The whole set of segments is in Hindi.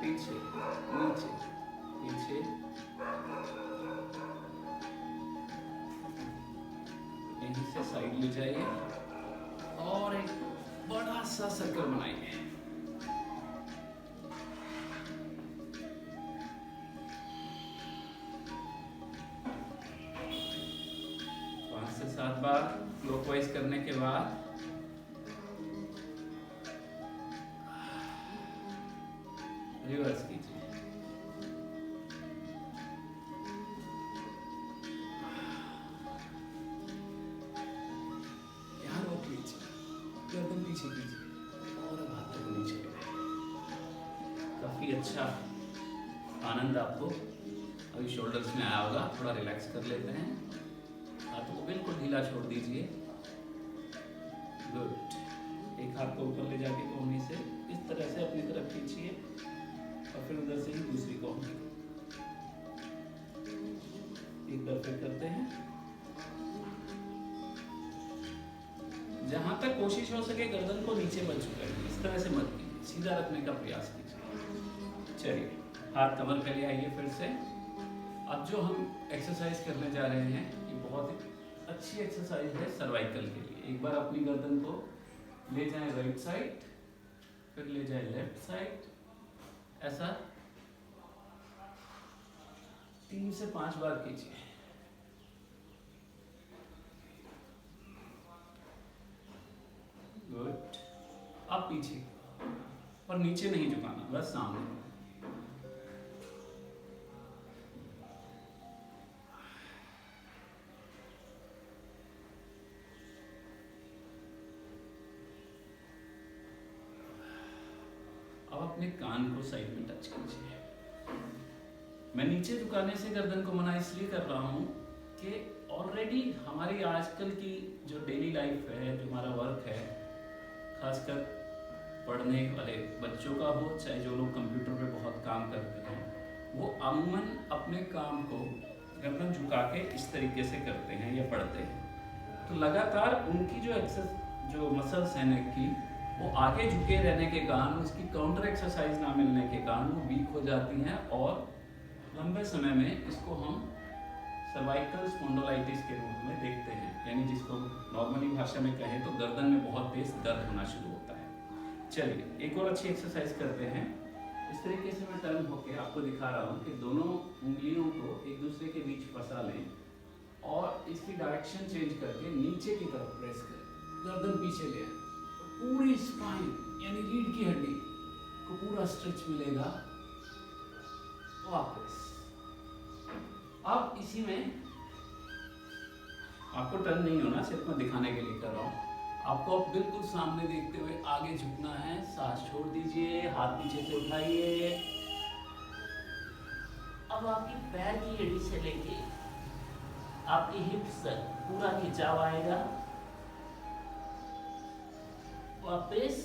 पीछे, नीचे, पीछे, यहीं से साइड ले जाइए और एक बड़ा सा सर्कल बनाइए। पांच से सात बार क्लॉकवाइज करने के बाद रिवर्स कीजिए। यहाँ रोक लीजिए, गर्दन पीछे कीजिए और अब हाथों को नीचे ले। काफी अच्छा आनंद आपको अभी शोल्डर्स में आया होगा। थोड़ा रिलैक्स कर लेते हैं, हाथों को बिल्कुल ढीला छोड़ दीजिए। गुड। एक हाथ को ऊपर ले जाके कोहनी से इस तरह से अपनी तरफ खींचिए और फिर उधर से ही दूसरी कोहनी। एक बार फिर करते हैं। जहां तक कोशिश हो सके गर्दन को नीचे मत झुकाइए, इस तरह से मत कीजिए, सीधा रखने का प्रयास कीजिए। चलिए, हाथ कमर पे ले आइए फिर से। अब जो हम एक्सरसाइज करने जा रहे हैं ये बहुत ही अच्छी एक्सरसाइज है सर्वाइकल के लिए। एक बार अपनी गर्दन को ले जाएं राइट साइड, फिर ले जाएं लेफ्ट साइड, ऐसा 3 से 5 बार कीजिए। गुड। अब पीछे और नीचे नहीं झुकाना, बस सामने। अब अपने कान को साइड में टच कीजिए। मैं नीचे झुकाने से गर्दन को मना इसलिए कर रहा हूँ कि ऑलरेडी हमारी आजकल की जो डेली लाइफ है, जो हमारा वर्क है, खासकर पढ़ने वाले बच्चों का हो चाहे जो लोग कंप्यूटर पे बहुत काम करते हैं, वो अमूमन अपने काम को गर्दन झुका के इस तरीके से करते हैं या पढ़ते हैं। तो लगातार उनकी जो मसल्स हैं नेक की, वो आगे झुके रहने के कारण, उसकी काउंटर एक्सरसाइज ना मिलने के कारण वो वीक हो जाती हैं और लंबे समय में इसको हम सर्वाइकल स्पॉन्डिलोलाइटिस के रूप में देखते हैं, यानी जिसको नॉर्मली भाषा में कहें तो गर्दन में बहुत तेज दर्द होना शुरू होता है। चलिए, एक और अच्छी एक्सरसाइज करते हैं। इस तरीके से मैं टर्न होके आपको दिखा रहा हूँ कि दोनों उंगलियों को एक दूसरे के बीच फंसा लें और इसकी डायरेक्शन चेंज करके नीचे की तरफ प्रेस करें, गर्दन पीछे ले आए, पूरी स्पाइन यानी रीढ़ की हड्डी को पूरा स्ट्रेच मिलेगा। वापस। अब इसी में आपको टर्न नहीं होना, सिर्फ मैं दिखाने के लिए कर रहा हूँ। आपको अब बिल्कुल सामने देखते हुए आगे झुकना है। सांस छोड़ दीजिए, हाथ पीछे से उठाइए। अब आपकी पैर की एड़ी से लेके आपकी हिप्स तक पूरा खिंचाव आएगा। वापस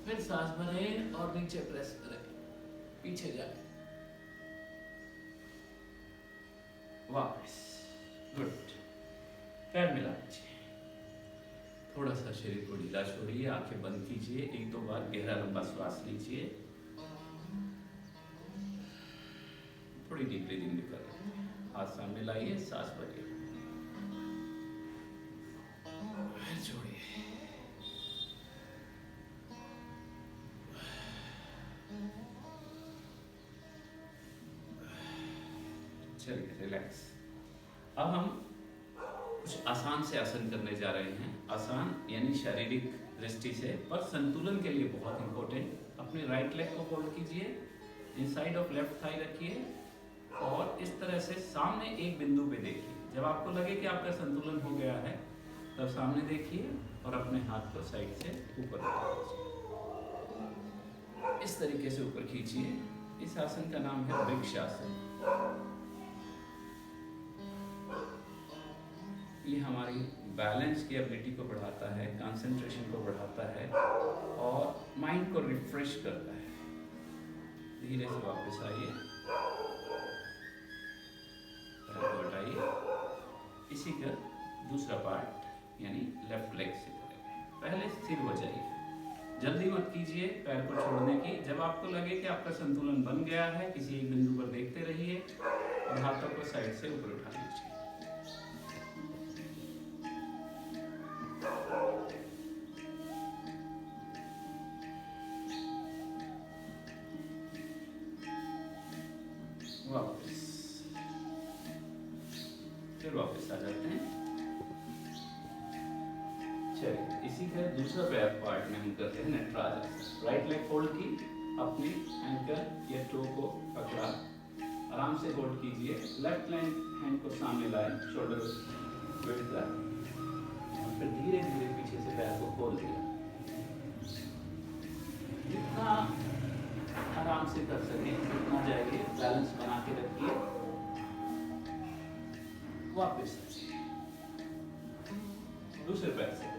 फिर सांस भरें और नीचे प्रेस करें, पीछे जाए, वापस। गुड। पैर मिला लीजिए, थोड़ा सा शरीर को ढीला छोड़िए, आंखें बंद कीजिए, 1-2 बार गहरा लंबा श्वास लीजिए, थोड़ी डीप ब्रीदिंग भी करें। हाथ सामने लाइए, सांस भरिए, फिर छोड़िए। चलिए, रिलैक्स। अब हम कुछ आसान से आसन करने जा रहे हैं। आसान यानी शारीरिक दृष्टि से, पर संतुलन के लिए बहुत इंपॉर्टेंट। अपने राइट लेग को फोल्ड कीजिए, इनसाइड ऑफ लेफ्ट थाई रखिए और इस तरह से सामने एक बिंदु पे देखिए। जब आपको लगे कि आपका संतुलन हो गया है, तब सामने देखिए और अपने हाथ को साइड से ऊपर खींचिए, इस तरीके से ऊपर खींचिए। इस आसन का नाम है वृक्षासन। ये हमारी बैलेंस की एबिलिटी को बढ़ाता है, कंसंट्रेशन को बढ़ाता है और माइंड को रिफ्रेश करता है। धीरे से वापस आइए, पैर को हटाइए। इसी का दूसरा पार्ट यानी लेफ्ट लेग से करेंगे। पहले स्थिर हो जाइए। जल्दी मत कीजिए पैर को छोड़ने की। जब आपको लगे कि आपका संतुलन बन गया है, किसी एक बिंदु पर देखते रहिए और हाथों को साइड से ऊपर उठा लीजिए। वापस, फिर वापस आ जाते हैं। चलिए, इसी का दूसरा पार्ट में हम करते हैं नेट्राज। राइट लेग फोल्ड की, अपने एंकल या टो को पकड़ा, आराम से होल्ड कीजिए। लेफ्ट हैंड को सामने लाए, शोल्डर विड्थ कर, और फिर धीरे धीरे पीछे से पैर को खोल दिया। जितना आराम से कर सकें उतना जाइए, बैलेंस बना के रखिए। वापस दूसरे पैर से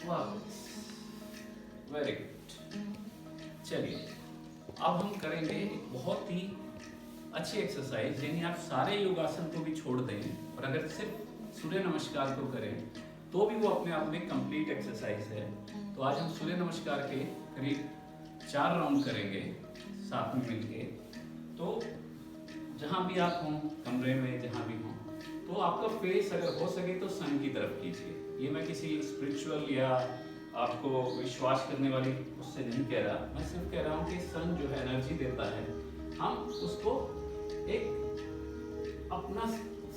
वापस। Very good. चलिए, अब हम करेंगे एक बहुत ही अच्छी एक्सरसाइज, यानी आप सारे योगासन को भी छोड़ दें और अगर सिर्फ सूर्य नमस्कार को करें तो भी वो अपने आप में कंप्लीट एक्सरसाइज है। तो आज हम सूर्य नमस्कार के करीब 4 राउंड करेंगे साथ में मिलके। तो जहाँ भी आप हों, कमरे में जहाँ भी हों, तो आपका फेस अगर हो सके तो सन की तरफ कीजिए। ये मैं किसी स्पिरिचुअल या आपको विश्वास करने वाली उससे नहीं कह रहा, मैं सिर्फ कह रहा हूँ कि सन जो है एनर्जी देता है, हम उसको एक अपना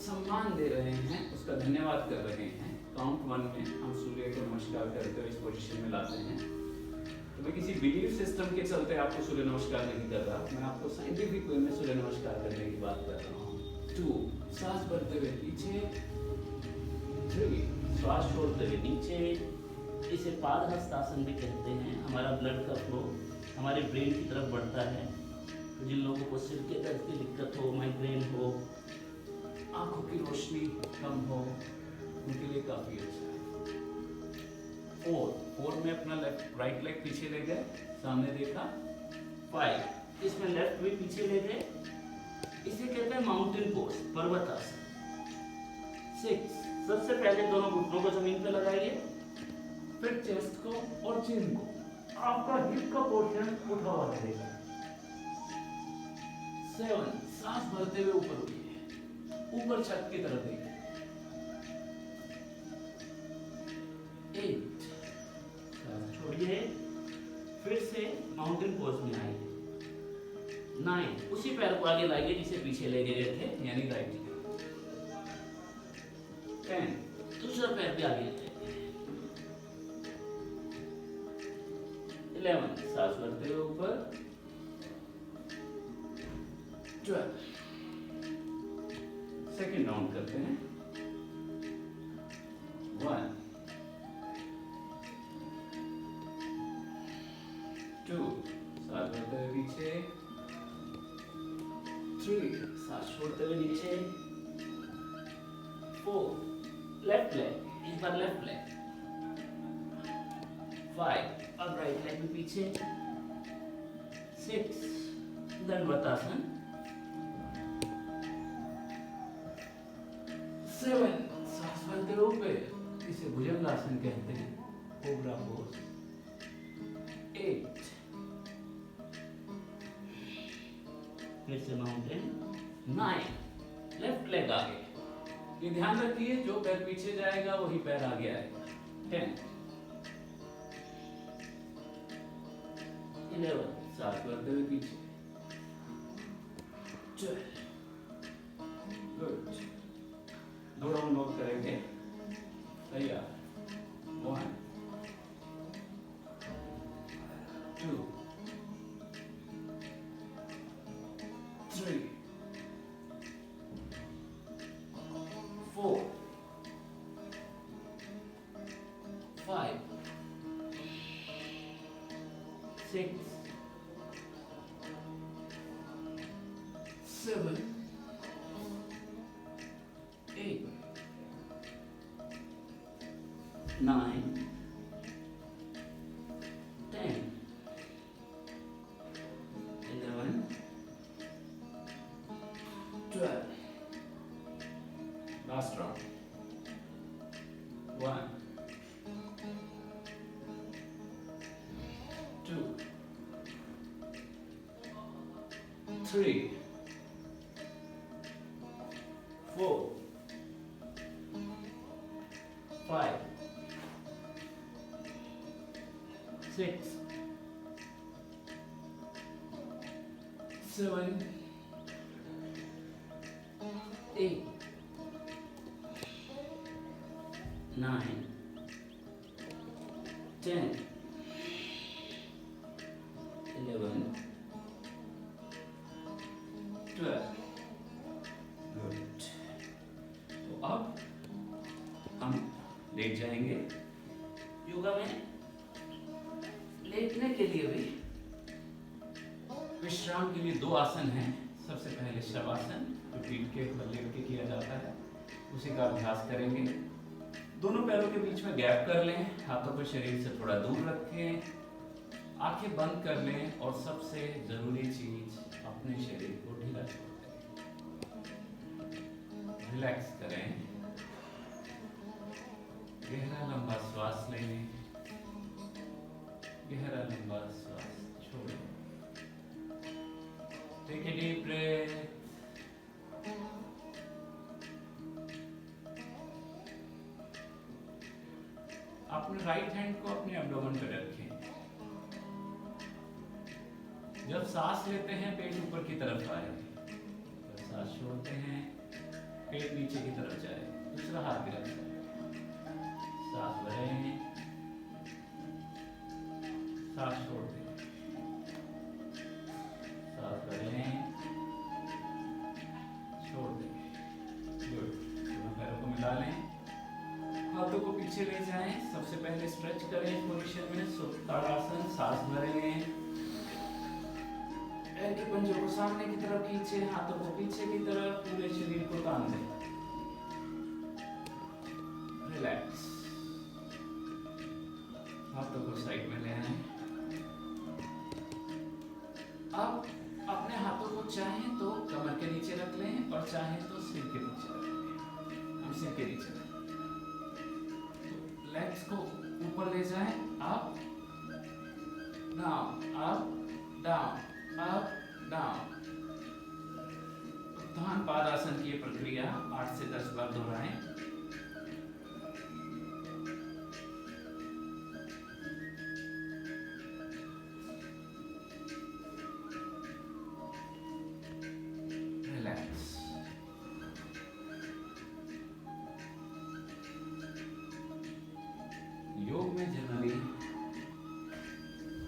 सम्मान दे रहे हैं, उसका धन्यवाद कर रहे हैं। काउंट 1 में हम सूर्य को नमस्कार करते हुए इस पोजीशन में लाते हैं। तो मैं किसी बिलीफ सिस्टम के चलते आपको सूर्य नमस्कार नहीं कर रहा, मैं आपको साइंटिफिक वे में सूर्य नमस्कार करने की बात कर रहा हूँ। 2, सांस भरते हुए पीछे, 3, श्वास छोड़ते हुए नीचे। इसे पादहस्तासन भी कहते हैं। हमारा ब्लड का फ्लो हमारे ब्रेन की तरफ बढ़ता है। तो जिन लोगों को सिर के दर्द की दिक्कत हो, माइग्रेन हो, आंखों की रोशनी कम हो, उनके लिए काफी अच्छा है। 4 में अपना राइट लेग पीछे ले गए, सामने देखा। 5, इसमें लेफ्ट भी पीछे ले गए, इसे कहते हैं माउंटेन पोज, पर्वतासन। 6, सबसे पहले दोनों घुटनों को जमीन पे लगाइए, फिर चेस्ट को और चिन को, आपका हिप का पोर्शन उठा हुआ रहेगा। 7, सांस भरते हुए ऊपर उठिए, ऊपर छत की तरफ देखिए। 8, सांस छोड़िए, फिर से माउंटेन पोज में आइए। 9, उसी पैर को आगे लाइए जिसे पीछे ले गए थे, यानी राइट। 10, दूसरा पैर भी आगे ले। 11, सांस भरते हुए ऊपर। 12, सेकेंड राउंड करते हैं। 1, 2, सांस भरते हुए पीछे। 3, सांस छोड़ते हुए नीचे। 4, लेफ्ट लेग, इस बार लेफ्ट लेग। 5, अब राइट लेग भी पीछे। 6, दंडवतासन। 7, सांस भरते हुए ऊपर, इसे भुजंगासन कहते हैं, कोबरा पोज। 8, फिर से माउंटेन। 9, लेफ्ट लेग आगे, ये ध्यान रखिए जो पैर पीछे जाएगा वही पैर आगे आएगा। 10, 11, सांस भरते हुए पीछे। 12, गुड। 2 राउंड नोट करेंगे, तैयार। 1, 2, 3, 4, 5, 6, 7, 8, 9, 10, 12. Last round. 1, 2, 3, 4, 5, 6, 7, 8, 9, 10, 11, 12. गुड। तो अब हम लेट जाएंगे। योगा में लेटने के लिए भी विश्राम के लिए 2 आसन हैं। सबसे पहले शवासन, जो पीठ के ऊपर लेट के किया जाता है, उसी का अभ्यास करेंगे। दोनों पैरों के बीच में गैप कर लें, हाथों को शरीर से थोड़ा दूर रखें, आंखें बंद कर लें और सबसे जरूरी चीज, अपने शरीर को ढीला छोड़ दें। रिलैक्स करें, गहरा लंबा श्वास लें, गहरा लंबा श्वास छोड़ें। Take a deep breath. अपने राइट हैंड को अपने एब्डोमेन पर रखें। जब सांस लेते हैं पेट ऊपर की तरफ आए, जब सांस छोड़ते हैं पेट नीचे की तरफ जाए। दूसरा हाथ भी रखें, सांस भरें, सांस छोड़ दें, सांस भरें, छोड़ दें। गुड। दोनों पैरों को मिला लें, हाथों को पीछे ले जाएं। सबसे पहले स्ट्रेच करें पोजीशन में, ताड़ासन। सांस भरें, पैर के पंजों को सामने की तरफ खींचे, हाथों को पीछे की तरफ, पूरे शरीर को तान दें। रिलैक्स। हाथों को साइड में ले आए। अब अपने हाथों को चाहें तो कमर के नीचे रख लें और चाहें तो सिर के नीचे रख लें। हम सिर के नीचे रखें। लेग्स को ऊपर ले जाएं, up down, up down, up down. उत्थान पादासन की ये प्रक्रिया 8 से 10 बार दोहराएं। रिलैक्स। योग में जनरली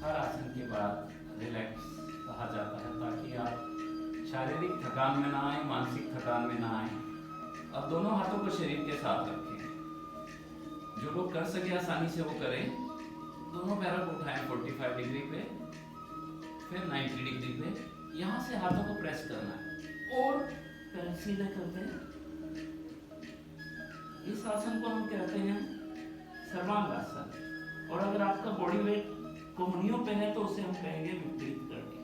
हर आसन के बाद रिलैक्स कहा जाता है, ताकि आप शारीरिक थकान में ना आए, मानसिक थकान में ना आए। अब दोनों हाथों को शरीर के साथ रखें। जो लोग कर सके आसानी से वो करें। दोनों पैरों को उठाएं 45 डिग्री पे, फिर 90 डिग्री पे। यहाँ से हाथों को प्रेस करना है और पैर सीधे करते हैं। इस आसन को हम कहते हैं सर्वांगासन। और अगर आपका बॉडी वेट कोहनियों पे है तो उसे हम कहेंगे विपरीत करनी।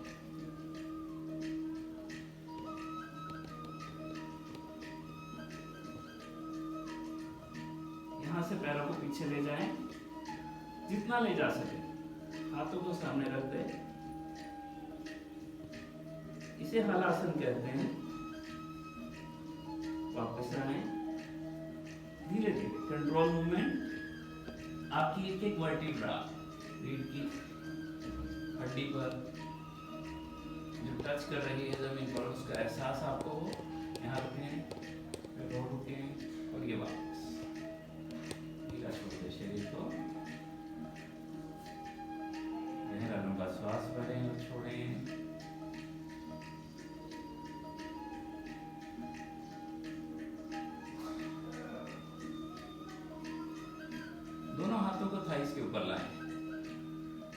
यहाँ से पैरों को पीछे ले जाएं, जितना ले जा सके। हाथों को सामने रख दें। इसे हलासन कहते हैं। वापस आए, धीरे धीरे कंट्रोल मूवमेंट। आपकी एक एक वर्टिब्रा रीढ़ की हड्डी पर जो टच कर रही है जमीन पर, उसका एहसास आपको हो। यहाँ रुकें, फिर और रुकें और ये वापस ढीला छोड़ दें शरीर को। गहरा लंबा श्वास भरें और छोड़ें। दोनों हाथों को थाइस के ऊपर लाएं।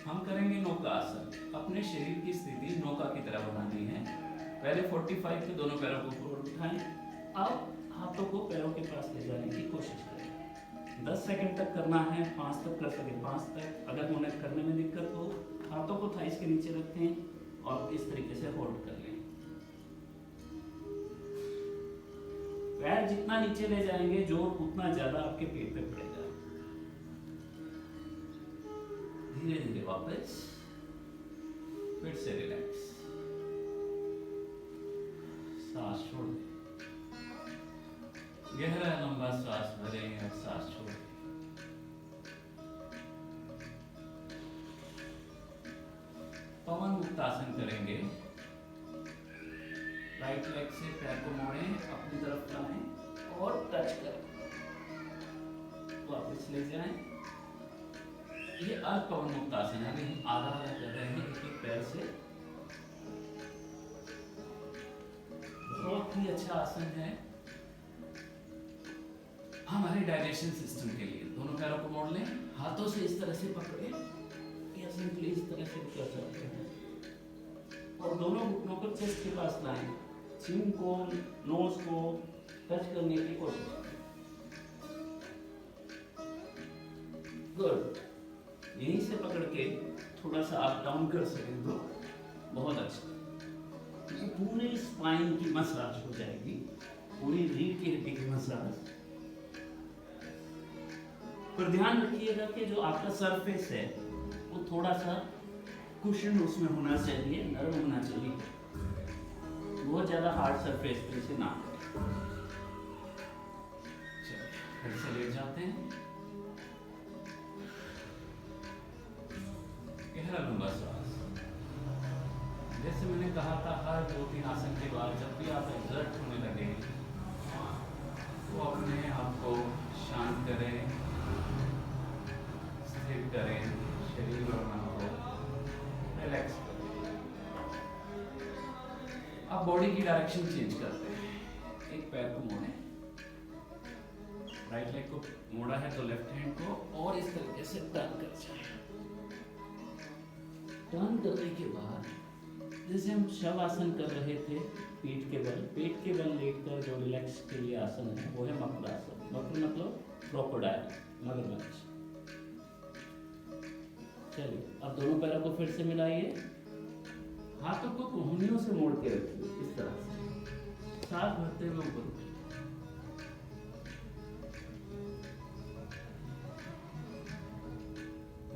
हम करेंगे नौका आसन। अपने शरीर की स्थिति नौका की तरह बनानी है। पहले 45 पे दोनों पैरों को ऊपर उठाएं। अब हाथों को पैरों के पास ले जाने की कोशिश करें। 10 सेकंड तक करना है, 5 तक कर सके 5 तक। अगर उन्हें करने में दिक्कत हो, हाथों को थाइस के नीचे रखें और इस तरीके से होल्ड कर लें। पैर जितना नीचे ले जाएंगे जोर उतना ज्यादा आपके पेट पे पड़ेगा। धीरे धीरे वापस, फिर से रिलैक्स, सांस छोड़ दें, गहरा लंबा सांस भरें और सांस छोड़ें। पवन मुक्त आसन करेंगे। राइट लेग से पैर को मोड़ें, अपनी तरफ लाएं और टच करें, वापस ले जाएं। ये अर्ध पवन मुक्त आसन है। अभी हम आधा आधा कर रहे हैं एक एक पैर से। बहुत ही अच्छा आसन है हमारे डाइजेशन सिस्टम के लिए। दोनों पैरों को मोड़ लें, हाथों से इस तरह से पकड़े या सिंपली इस तरह से कर सकते हैं और दोनों घुटनों को चेस्ट के पास लाएं, चिन को नोज को टच करने की कोशिश करें। गुड। यहीं से पकड़ के थोड़ा सा अप डाउन कर सकें तो बहुत अच्छा। तो पूरी स्पाइन की मसाज हो जाएगी, पूरी रीढ़ की हड्डी की मसाज। पर ध्यान रखिएगा कि जो आपका सरफेस है वो थोड़ा सा कुशन उसमें होना चाहिए, नरम होना चाहिए, बहुत ज्यादा हार्ड सरफेस पे से ना। चलिए फिर से लेट जाते हैं, गहरा लंबा सांस। जैसे मैंने कहा था, हर 2-3 आसन के बाद जब भी आप एग्जर्ट होने लगे तो अपने आप को शांत करें, स्थिर करें, शरीर और मन को रिलैक्स करें। अब बॉडी की डायरेक्शन चेंज करते हैं। एक पैर को मोड़ें, राइट लेग को मोड़ा है तो लेफ्ट हैंड को और इस तरीके से टर्न कर जाए। टर्न करने के बाद जैसे हम शव आसन कर रहे थे, पीठ के बल लेटकर जो रिलैक्स के लिए आसन है वो है मकरासन। मकर मतलब क्रोकोडाइल, मगरमच्छ। चलिए अब दोनों पैरों को फिर से मिलाइए, हाथों को कोहनियों से मोड़ के रखिए इस तरह से, सांस भरते हुए ऊपर।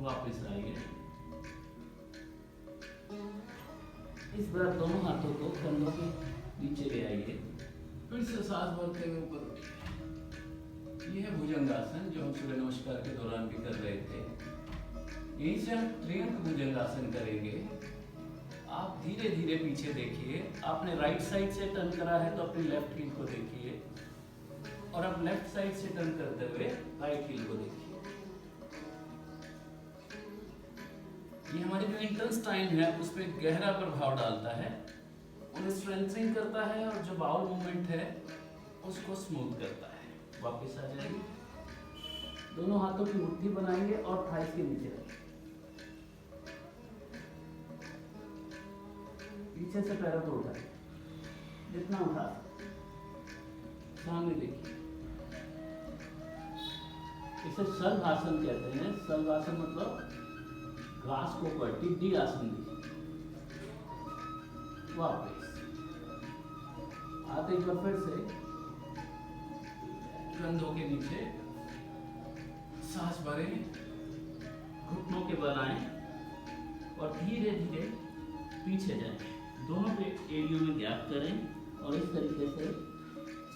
वापस आइए। इस बार दोनों हाथों को कंधों के नीचे ले आइए, फिर से सांस भरते हुए ऊपर उठिए। यह है भुजंगासन जो हम सूर्य नमस्कार के दौरान भी कर रहे थे। यहीं से हम त्रिअंग भुजंगासन करेंगे। आप धीरे धीरे पीछे देखिए, आपने राइट साइड से टर्न करा है तो अपनी लेफ्ट हील को देखिए और अब लेफ्ट साइड से टर्न करते हुए राइट हील को देखिए। ये हमारे जो इंटेस्टाइन है उस पर गहरा प्रभाव डालता है, उन्हें स्ट्रेंथनिंग करता है और जो बाउल मूवमेंट है उसको स्मूथ करता है। वापस आ जाइए, दोनों हाथों की मुट्ठी बनाएंगे और थाइस के नीचे रखें। पीछे से पैरों को उठाएं, जितना उठा सामने देखिए। इसे सर्वासन कहते हैं। सर्वासन मतलब ग्रास को पर टिड्डी आसन दी। वापस आते एक बार फिर से कंधों के नीचे सांस भरें, घुटनों के बल आएं और धीरे धीरे पीछे जाएं। दोनों पे एरियो में गैप करें और इस तरीके से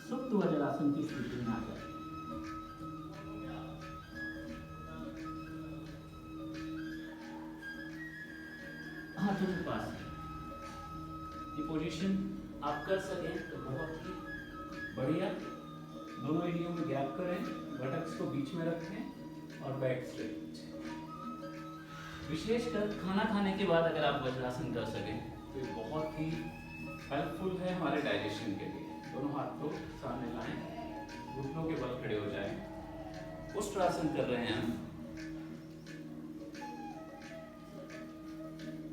सुप्त वज्रासन की स्थिति में आ जाए। हाथों के पास ये पोजीशन आप कर सकें तो बहुत ही बढ़िया। दोनों एरियो में गैप करें, बटक्स को बीच में रखें और बैक स्ट्रेट। विशेषकर खाना खाने के बाद अगर आप वज्रासन कर सकें तो ये बहुत ही हेल्पफुल है हमारे डाइजेशन के लिए। दोनों हाथ को सामने लाएं, घुटनों के बल खड़े हो जाएं। उष्ट्रासन कर रहे हैं हम।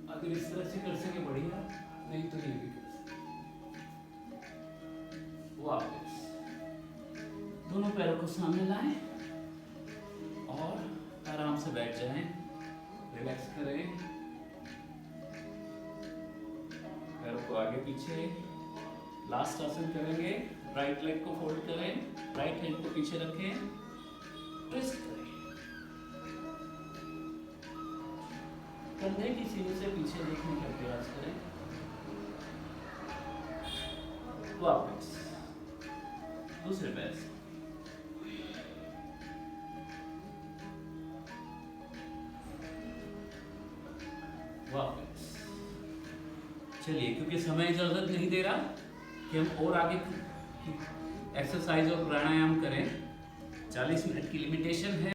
अगर इस तरह से कर सके बढ़िया, नहीं तो ये भी कर सके। वापस दोनों पैरों को सामने लाएं और आराम से बैठ जाएं। रिलैक्स करें, पैरों को आगे पीछे लास्ट आसन करेंगे। राइट लेग को फोल्ड करें, राइट हैंड को पीछे रखें, ट्विस्ट करें, कंधे की सीने से पीछे देखने का प्रयास करें, वापस दूसरे पैर से, वापस। चलिए, क्योंकि समय इजाजत नहीं दे रहा कि हम और आगे एक्सरसाइज और प्राणायाम करें, 40 मिनट की लिमिटेशन है।